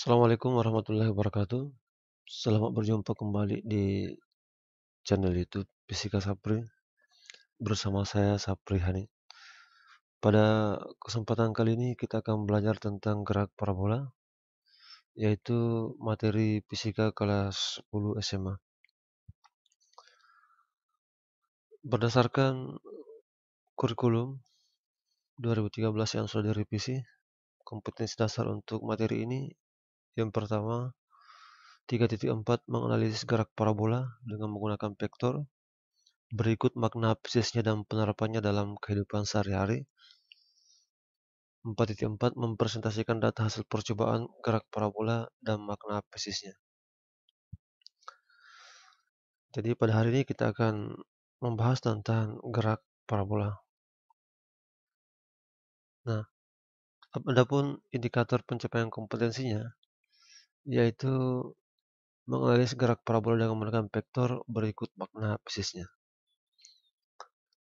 Assalamualaikum warahmatullahi wabarakatuh. Selamat berjumpa kembali di channel YouTube Fisika Sapri bersama saya Sapri Hani. Pada kesempatan kali ini kita akan belajar tentang gerak parabola, yaitu materi fisika kelas 10 SMA. Berdasarkan kurikulum 2013 yang sudah direvisi, kompetensi dasar untuk materi ini yang pertama 3.4 menganalisis gerak parabola dengan menggunakan vektor. Berikut makna fisiknya dan penerapannya dalam kehidupan sehari-hari. 4.4 mempresentasikan data hasil percobaan gerak parabola dan makna fisiknya. Jadi pada hari ini kita akan membahas tentang gerak parabola. Nah, adapun indikator pencapaian kompetensinya yaitu menganalisis gerak parabola dengan menggunakan vektor berikut makna fisiknya.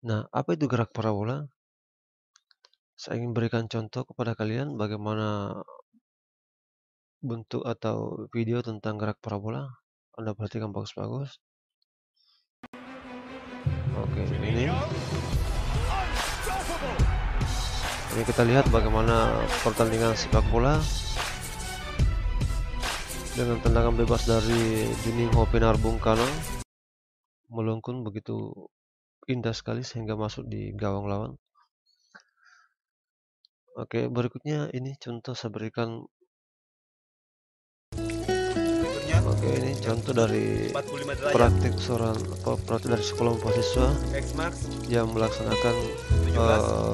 Nah, apa itu gerak parabola? Saya ingin berikan contoh kepada kalian bagaimana bentuk atau video tentang gerak parabola. Anda perhatikan bagus-bagus. Oke, ini kita lihat bagaimana pertandingan sepak bola dengan tendangan bebas dari Juninho Penar Bung Karno melengkung begitu indah sekali sehingga masuk di gawang lawan. Oke, berikutnya ini contoh saya berikan. Oke, ini contoh dari praktik dari sekelompok siswa yang melaksanakan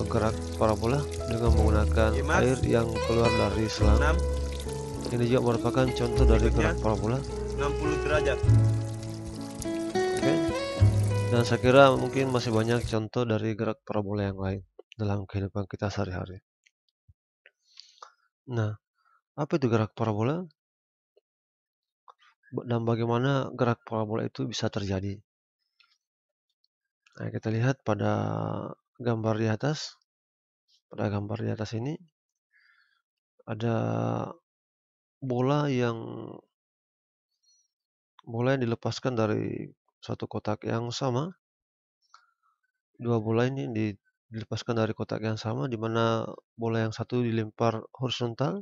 gerak parabola dengan menggunakan air yang keluar dari selang. Ini juga merupakan contoh dari gerak parabola. 60 derajat. Oke. Dan saya kira mungkin masih banyak contoh dari gerak parabola yang lain dalam kehidupan kita sehari-hari. Nah, apa itu gerak parabola? Dan bagaimana gerak parabola itu bisa terjadi? Nah, kita lihat pada gambar di atas. Pada gambar di atas ini ada bola yang dilepaskan dari suatu kotak yang sama. Dua bola ini dilepaskan dari kotak yang sama, di mana bola yang satu dilempar horizontal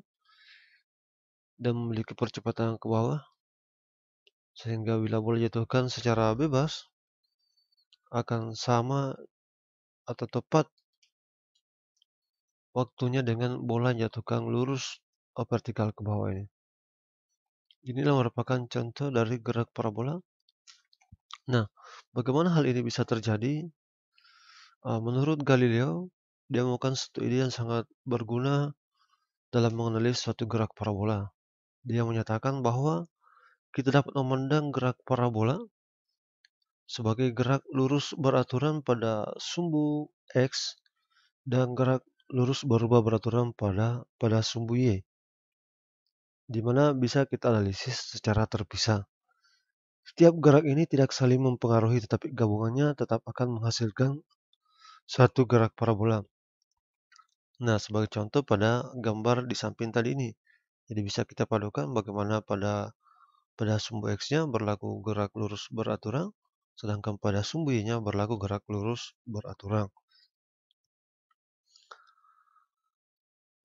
dan memiliki percepatan ke bawah, sehingga bila bola dijatuhkan secara bebas akan sama atau tepat waktunya dengan bola yang dijatuhkan lurus atau vertikal ke bawah ini. Inilah merupakan contoh dari gerak parabola. Nah, bagaimana hal ini bisa terjadi? Menurut Galileo, dia menemukan satu ide yang sangat berguna dalam menganalisis suatu gerak parabola. Dia menyatakan bahwa kita dapat memandang gerak parabola sebagai gerak lurus beraturan pada sumbu X dan gerak lurus berubah beraturan pada sumbu Y, di mana bisa kita analisis secara terpisah. Setiap gerak ini tidak saling mempengaruhi, tetapi gabungannya tetap akan menghasilkan satu gerak parabola. Nah, sebagai contoh pada gambar di samping tadi ini, jadi bisa kita padukan bagaimana pada sumbu X-nya berlaku gerak lurus beraturan, sedangkan pada sumbu Y-nya berlaku gerak lurus beraturan.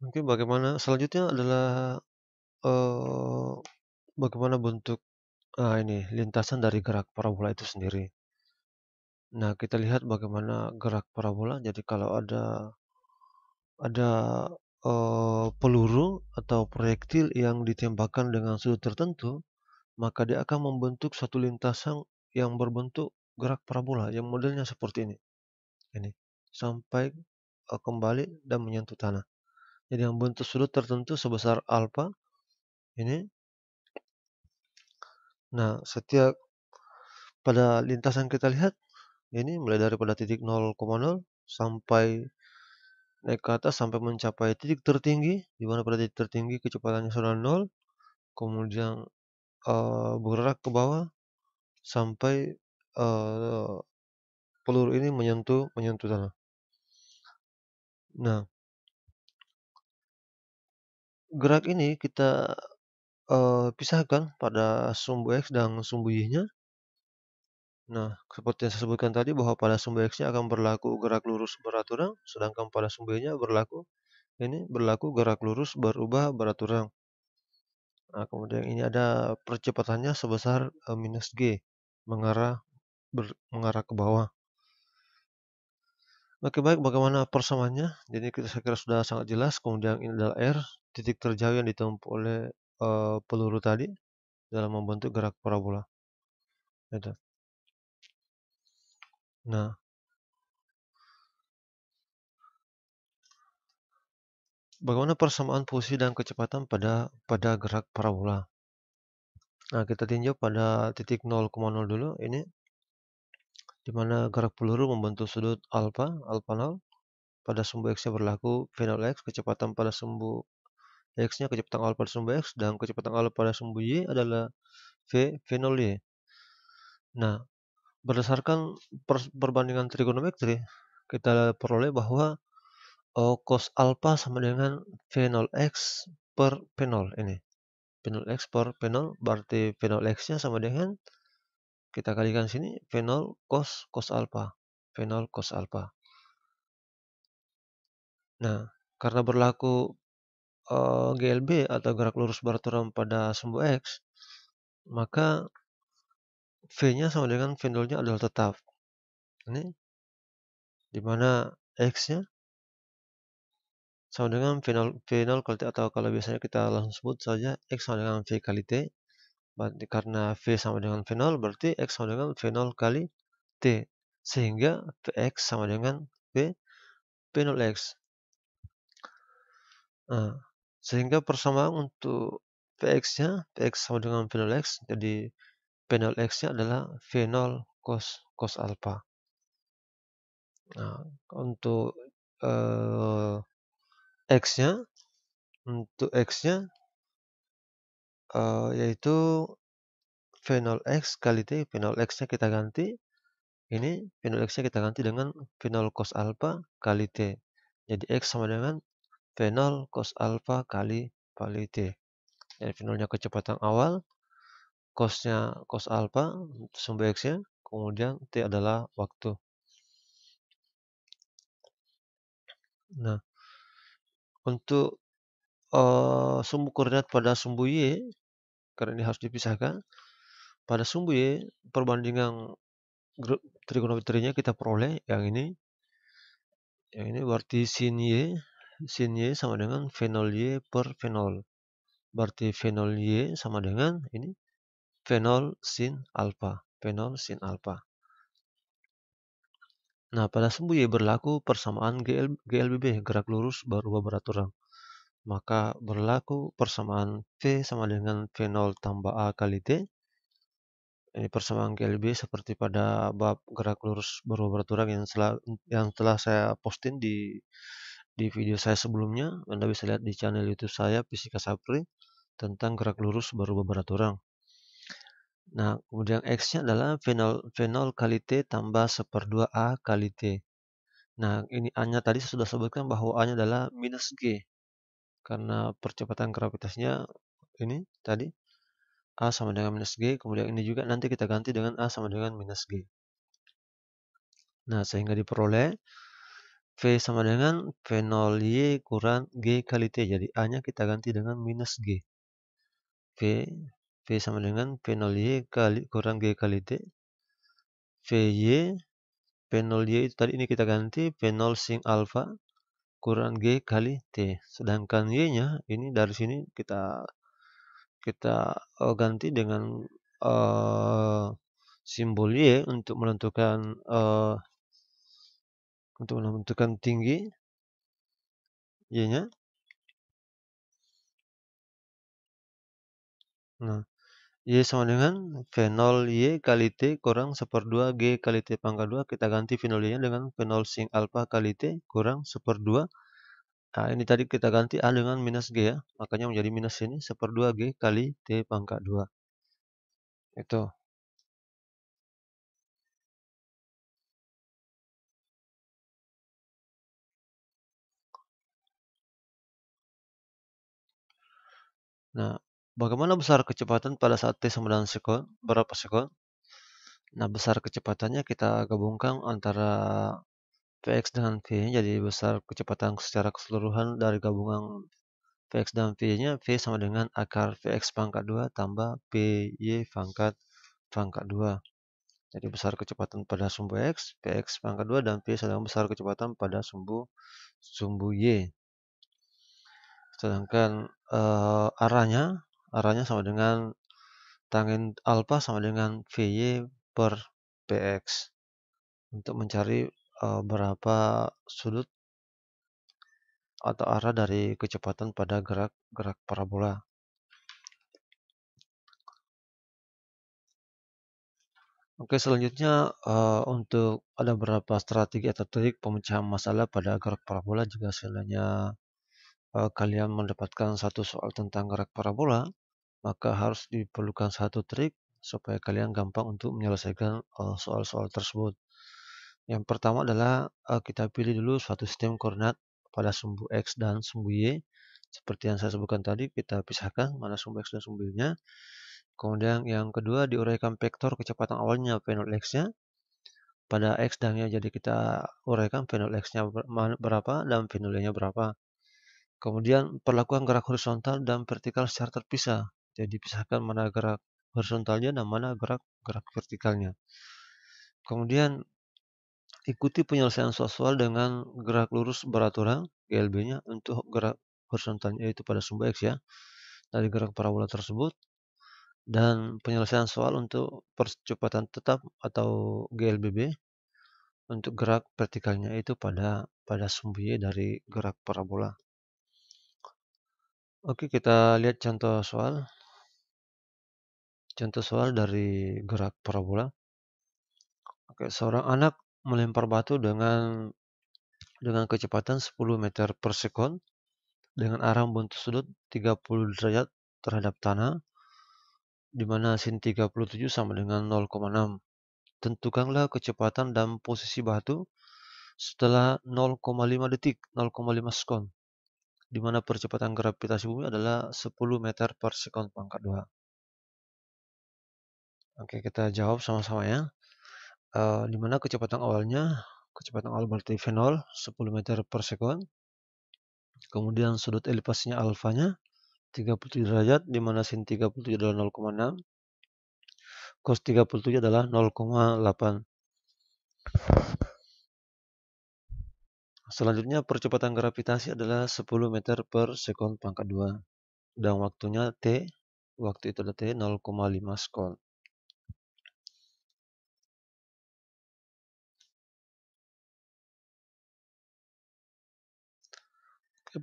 Mungkin bagaimana selanjutnya adalah bagaimana bentuk ini lintasan dari gerak parabola itu sendiri. Nah, kita lihat bagaimana gerak parabola. Jadi kalau ada peluru atau proyektil yang ditembakkan dengan sudut tertentu, maka dia akan membentuk suatu lintasan yang berbentuk gerak parabola yang modelnya seperti ini. Ini sampai kembali dan menyentuh tanah. Jadi yang bentuk sudut tertentu sebesar alfa ini. Nah, setiap pada lintasan kita lihat ini mulai daripada titik 0,0 sampai naik ke atas sampai mencapai titik tertinggi, di mana pada titik tertinggi kecepatannya sudah 0, kemudian bergerak ke bawah sampai peluru ini menyentuh tanah. Nah, gerak ini kita pisahkan pada sumbu X dan sumbu Y-nya. Nah, seperti yang saya sebutkan tadi bahwa pada sumbu X-nya akan berlaku gerak lurus beraturan, sedangkan pada sumbu Y-nya berlaku gerak lurus berubah beraturan. Nah, kemudian ini ada percepatannya sebesar minus G mengarah ke bawah. Oke, baik, bagaimana persamaannya? Jadi saya kira sudah sangat jelas. Kemudian ini adalah R, titik terjauh yang ditempuh oleh peluru tadi dalam membentuk gerak parabola. Itu. Nah, bagaimana persamaan posisi dan kecepatan pada gerak parabola? Nah, kita tinjau pada titik 0,0 dulu. Ini di mana gerak peluru membentuk sudut alfa 0. Pada sumbu X-nya berlaku V0 X, kecepatan pada sumbu X-nya, kecepatan awal pada sumbu X, dan kecepatan awal pada sumbu Y adalah V0 Y. Nah, berdasarkan perbandingan trigonometri, kita peroleh bahwa cos alpha sama dengan V0 X per V0 ini. V0 X per V0 berarti V0 X-nya sama dengan, kita kalikan sini, V0 cos alpha. V0 cos alpha. Nah, karena berlaku GLB atau gerak lurus beraturan pada sumbu X, maka V-nya sama dengan V0-nya adalah tetap. Ini di mana X-nya sama dengan V0 kali T, atau kalau biasanya kita langsung sebut saja X sama dengan V kali T. Berarti karena V sama dengan V0, berarti X sama dengan V0 kali T. Sehingga Vx sama dengan V0X. Nah, sehingga persamaan untuk Vx-nya, Vx sama dengan V0X, jadi V0X-nya adalah V0 cos alpha. Nah, untuk X-nya, yaitu V0X kali T. V0X-nya kita ganti. Ini V0X-nya kita ganti dengan V0 cos alpha kali T. Jadi X sama dengan V0 cos alpha kali T. Jadi V0-nya kecepatan awal, cos-nya cos alpha, sumbu X-nya, kemudian T adalah waktu. Nah, untuk sumbu koordinat pada sumbu Y, karena ini harus dipisahkan. Pada sumbu Y, perbandingan trigonometrinya kita peroleh yang ini. Yang ini berarti sin Y sama dengan V0 Y per V0. Berarti V0 Y sama dengan ini V0 sin alpha. V0 sin alpha. Nah, pada sumbu Y berlaku persamaan GLBB, gerak lurus berubah beraturan. Maka berlaku persamaan V sama dengan V0 tambah A kali T. Ini persamaan GLB seperti pada bab gerak lurus berubah beraturan yang telah saya posting di video saya sebelumnya. Anda bisa lihat di channel YouTube saya, Fisika Sapri, tentang gerak lurus berubah beraturan. Nah, kemudian X-nya adalah V0 kali T tambah 1/2 A kali T. Nah, ini A-nya tadi saya sudah sebutkan bahwa A-nya adalah minus G. Karena percepatan gravitasinya ini tadi A sama dengan minus G. Kemudian ini juga nanti kita ganti dengan A sama dengan minus G. Nah, sehingga diperoleh V sama dengan V0 Y kurang G kali T. Jadi A-nya kita ganti dengan minus G. V sama dengan V0 Y kurang G kali T. V0 Y itu tadi ini kita ganti V0 sin alpha kurang G kali T. Sedangkan Y-nya ini dari sini kita ganti dengan simbol Y untuk menentukan tinggi Y-nya. Nah, Y sama dengan V0 Y kali T kurang 1/2 G kali T pangkat 2. Kita ganti V0 Y-nya dengan V0 sin alpha kali T kurang 1/2. Nah, ini tadi kita ganti A dengan minus G ya. Makanya menjadi minus ini 1/2 G kali T pangkat 2. Itu. Nah, Bagaimana besar kecepatan pada saat T sama dengan sekon? Berapa sekon? Nah, besar kecepatannya kita gabungkan antara Vx dengan V-nya, jadi besar kecepatan secara keseluruhan dari gabungan Vx dan V-nya, V sama dengan akar Vx pangkat 2 tambah Vy pangkat 2. Jadi besar kecepatan pada sumbu X, Vx pangkat 2, dan V sama dengan besar kecepatan pada sumbu Y. Sedangkan arahnya sama dengan tangent alfa sama dengan Vy per Px. Untuk mencari berapa sudut atau arah dari kecepatan pada gerak parabola. Oke, selanjutnya untuk ada beberapa strategi atau trik pemecahan masalah pada gerak parabola jika seandainya kalian mendapatkan satu soal tentang gerak parabola, maka harus diperlukan satu trik supaya kalian gampang untuk menyelesaikan soal-soal tersebut. Yang pertama adalah kita pilih dulu suatu sistem koordinat pada sumbu X dan sumbu Y. Seperti yang saya sebutkan tadi, kita pisahkan mana sumbu X dan sumbu Y-nya. Kemudian yang kedua, diuraikan vektor kecepatan awalnya V0 X-nya pada X dan Y. Jadi kita uraikan V0 X-nya berapa dan V0 Y-nya berapa. Kemudian perlakuan gerak horizontal dan vertikal secara terpisah. Jadi pisahkan mana gerak horizontalnya dan mana gerak vertikalnya. Kemudian ikuti penyelesaian soal dengan gerak lurus beraturan GLB-nya untuk gerak horizontalnya, yaitu pada sumbu X ya, dari gerak parabola tersebut. Dan penyelesaian soal untuk percepatan tetap atau GLBB untuk gerak vertikalnya, itu pada sumbu Y dari gerak parabola. Oke, kita lihat contoh soal. Contoh soal dari gerak parabola. Oke, seorang anak melempar batu dengan kecepatan 10 meter per sekon dengan arah membentuk sudut 30 derajat terhadap tanah, di mana sin 37 sama dengan 0,6. Tentukanlah kecepatan dan posisi batu setelah 0,5 detik, 0,5 sekon, di mana percepatan gravitasi bumi adalah 10 meter per sekon pangkat 2. Oke, kita jawab sama-sama ya. Di mana kecepatan awal berarti V0, 10 meter per sekon. Kemudian sudut elevasinya alfanya 37 derajat, di mana sin 37 adalah 0,6, cos 37 adalah 0,8. Selanjutnya percepatan gravitasi adalah 10 meter per sekon pangkat 2. Dan waktunya T, waktu itu adalah T 0,5 sekon.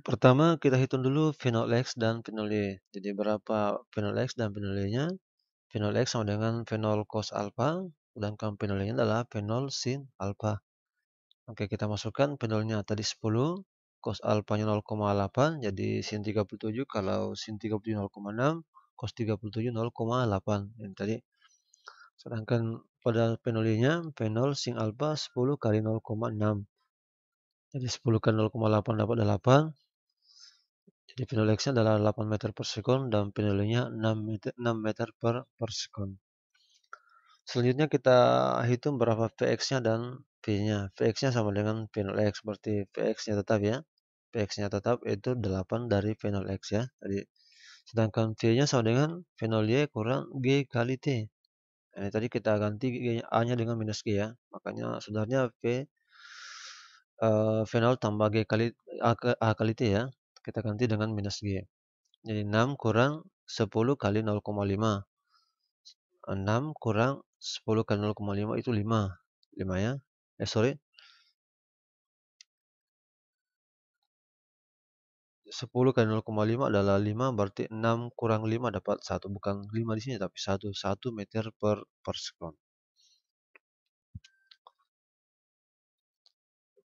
Pertama kita hitung dulu V0 X dan V0 Y. Jadi berapa V0 X dan V0 Y-nya? V0 X sama dengan V0 cos alpha, sedangkan V0 Y-nya adalah V0 sin alpha. Oke, kita masukkan V0-nya tadi 10, cos alpha-nya 0,8, jadi sin 37, kalau sin 37 0,6, cos 37 0,8. Ini tadi. Sedangkan pada V0 Y-nya, V0 sin alpha 10 kali 0,6. Jadi 10 kali 0,8 dapat 8. Jadi V0 X-nya adalah 8 meter per sekon dan V0 Y-nya 6 meter per sekon. Selanjutnya kita hitung berapa Vx-nya dan V-nya. Vx-nya sama dengan V0 X, berarti Vx-nya tetap ya. Vx-nya tetap itu 8 dari V0 X ya. Jadi, sedangkan V-nya sama dengan V0 Y kurang G kali T. Nah, tadi kita ganti A-nya dengan minus G ya. Makanya sebenarnya V0 tambah G kali A kali T ya. Kita ganti dengan minus G. Jadi 6 kurang 10 kali 0,5. 6 kurang 10 kali 0,5 itu 5. 5 ya. Sorry. 10 kali 0,5 adalah 5, berarti 6 kurang 5 dapat 1. Bukan 5 di sini, tapi 1. 1 meter per sekon.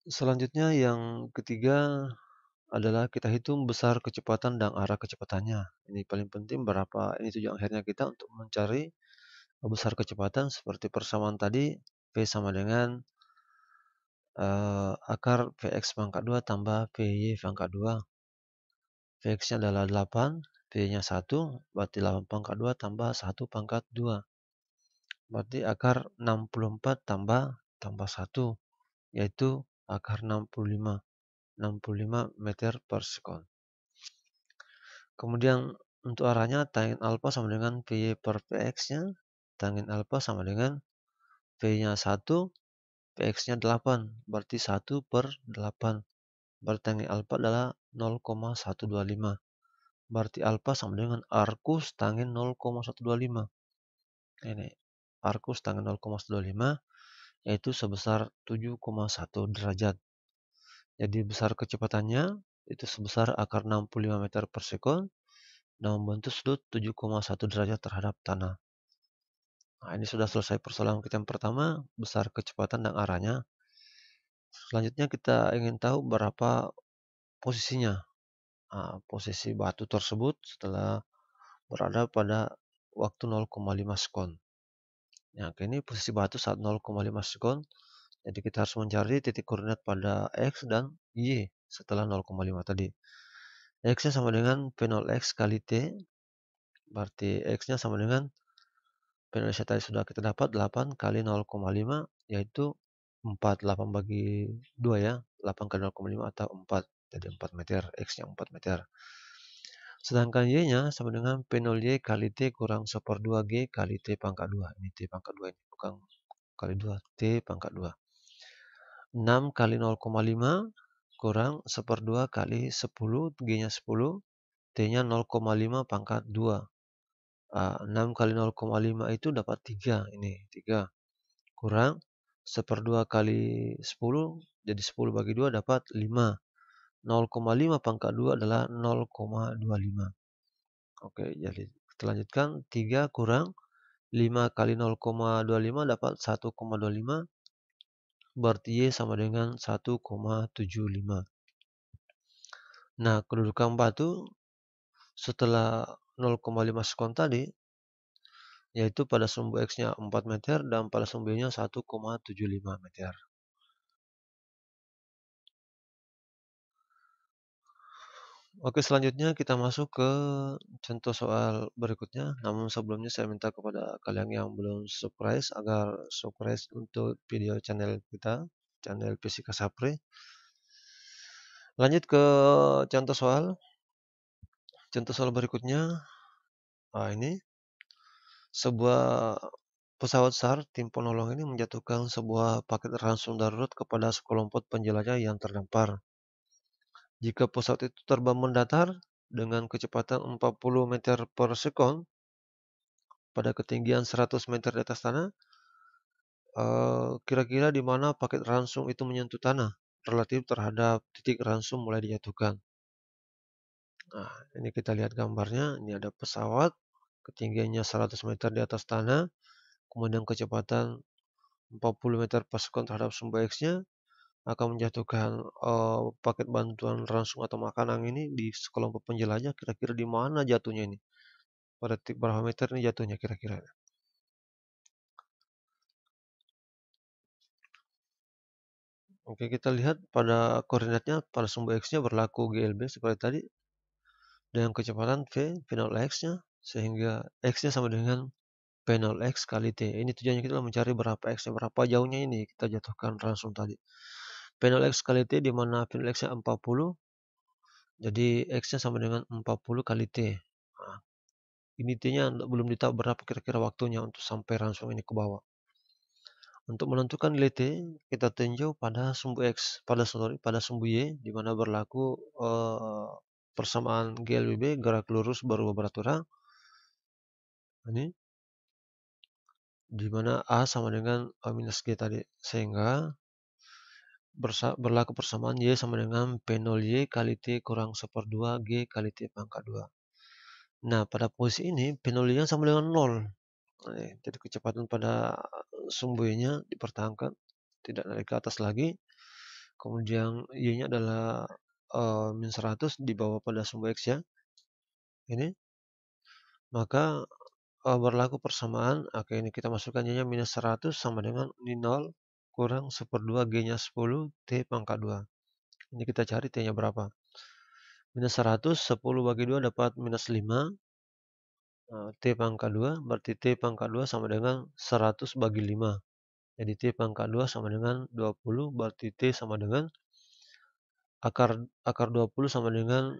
Selanjutnya yang ketiga adalah kita hitung besar kecepatan dan arah kecepatannya. Ini paling penting berapa, ini tujuan akhirnya kita untuk mencari besar kecepatan seperti persamaan tadi, V sama dengan akar Vx pangkat 2 tambah Vy pangkat 2. Vx-nya adalah 8, P-nya 1, berarti 8 pangkat 2 tambah 1 pangkat 2. Berarti akar 64 tambah 1, yaitu akar 65 meter per sekon. Kemudian untuk arahnya, tangent alfa sama dengan PY per PX-nya. Tangent alfa sama dengan P-nya 1, PX-nya 8, berarti 1 per 8. Berarti tangent alfa adalah 0,125. Berarti alfa sama dengan arcus tangent 0,125. Ini arcus tangent 0,125, yaitu sebesar 7,1 derajat. Jadi besar kecepatannya itu sebesar akar 65 meter per sekon dan membentuk sudut 7,1 derajat terhadap tanah. Nah, ini sudah selesai persoalan kita yang pertama, besar kecepatan dan arahnya. Selanjutnya kita ingin tahu berapa posisinya. Nah, posisi batu tersebut setelah berada pada waktu 0,5 sekon. Nah, ini posisi batu saat 0,5 sekon. Jadi kita harus mencari titik koordinat pada X dan Y setelah 0,5 tadi. X-nya sama dengan P0X kali T. Berarti X-nya sama dengan P0X tadi sudah kita dapat 8 kali 0,5, yaitu 4. 8 bagi 2 ya. 8 kali 0,5 atau 4. Jadi 4 meter. X-nya 4 meter. Sedangkan Y-nya sama dengan P0Y kali T kurang 1/2 G kali T pangkat 2. Ini T pangkat 2 ini. Bukan kali 2. T pangkat 2. 6 kali 0,5 kurang 1/2 kali 10. G-nya 10. T-nya 0,5 pangkat 2. 6 kali 0,5 itu dapat 3. Ini 3. Kurang 1/2 kali 10. Jadi 10 bagi 2 dapat 5. 0,5 pangkat 2 adalah 0,25. Oke, jadi kita lanjutkan. 3 kurang 5 kali 0,25 dapat 1,25. Berarti Y sama dengan 1,75. Nah, kedudukan batu setelah 0,5 sekon tadi, yaitu pada sumbu X-nya 4 meter dan pada sumbu Y-nya 1,75 meter. Oke, selanjutnya kita masuk ke contoh soal berikutnya. Namun sebelumnya saya minta kepada kalian yang belum subscribe agar subscribe untuk video channel kita, channel Fisika Sapri. Lanjut ke contoh soal. Contoh soal berikutnya. Ini sebuah pesawat SAR tim penolong ini menjatuhkan sebuah paket ransum darurat kepada sekelompok penjelajah yang terdampar. Jika pesawat itu terbang mendatar dengan kecepatan 40 meter per sekon pada ketinggian 100 meter di atas tanah, kira-kira di mana paket ransum itu menyentuh tanah relatif terhadap titik ransum mulai dijatuhkan. Nah, ini kita lihat gambarnya. Ini ada pesawat ketinggiannya 100 meter di atas tanah, kemudian kecepatan 40 meter per sekon terhadap sumbu X-nya akan menjatuhkan paket bantuan ransum atau makanan ini di sekelompok penjelajah. Kira-kira di mana jatuhnya ini? Pada titik berapa meter ini jatuhnya kira-kira? Oke, kita lihat pada koordinatnya pada sumbu X-nya berlaku GLB seperti tadi dengan kecepatan V0X-nya sehingga X-nya sama dengan P0X kali T. Ini tujuannya kita mencari berapa X-nya, berapa jauhnya ini kita jatuhkan ransum tadi. P0X kali T di mana P0X-nya 40, jadi X-nya sama dengan 40 kali T. Nah, ini T-nya belum ditahu berapa kira-kira waktunya untuk sampai ransum ini ke bawah. Untuk menentukan nilai T, kita tinjau pada sumbu X, pada sumbu Y, di mana berlaku persamaan GLBB, gerak lurus berubah beraturang. Ini di mana A sama dengan A minus G tadi, sehingga berlaku persamaan Y sama dengan P0Y kali T kurang 1/2 G kali T pangkat 2. Nah, pada posisi ini P0Y sama dengan 0. Jadi kecepatan pada sumbu Y-nya dipertahankan, tidak naik ke atas lagi. Kemudian Y-nya adalah min 100 di bawah pada sumbu X ya. Ini. Maka berlaku persamaan. Oke, ini kita masukkan Y-nya minus 100 sama dengan ini 0 kurang 1/2 G-nya 10 T pangkat 2. Ini kita cari T-nya berapa. Minus 100, 10 bagi 2 dapat minus 5. T pangkat 2, berarti T pangkat 2 sama dengan 100 bagi 5. Jadi T pangkat 2 sama dengan 20, berarti T sama dengan akar 20 sama dengan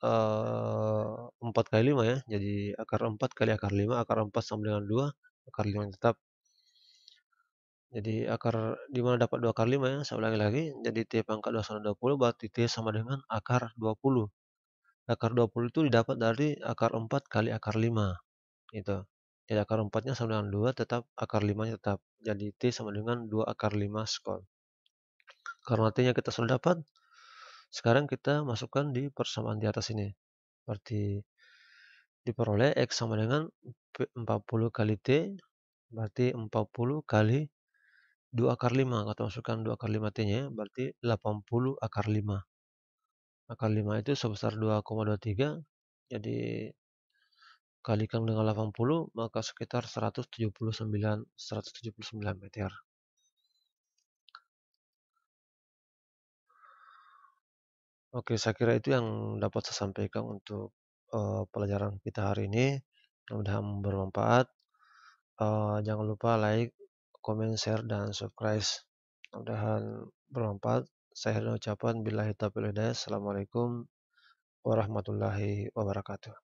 4 kali 5 ya. Jadi akar 4 kali akar 5, akar 4 sama dengan 2, akar 5 tetap. Jadi akar di mana dapat 2 akar 5 ya, saya ulangi lagi. Jadi T pangkat 2 sama 20, berarti T sama dengan akar 20. Akar 20 itu didapat dari akar 4 kali akar 5, gitu. Jadi akar 4-nya sama dengan 2, tetap akar 5-nya tetap. Jadi T sama dengan 2 akar 5 skor. Karena T-nya kita sudah dapat, sekarang kita masukkan di persamaan di atas ini. Berarti diperoleh X sama dengan 40 kali T, berarti 40 kali 2 akar 5. Kita masukkan 2 akar 5 T-nya, berarti 80 akar 5. Akar 5 itu sebesar 2,23, jadi kalikan dengan 80, maka sekitar 179 meter. Oke, saya kira itu yang dapat saya sampaikan untuk pelajaran kita hari ini. Mudah-mudahan bermanfaat. Jangan lupa like, comment, share, dan subscribe. Mudah-mudahan bermanfaat. Saya akhiri ucapan billahi taufiq wal hidayah. Assalamualaikum warahmatullahi wabarakatuh.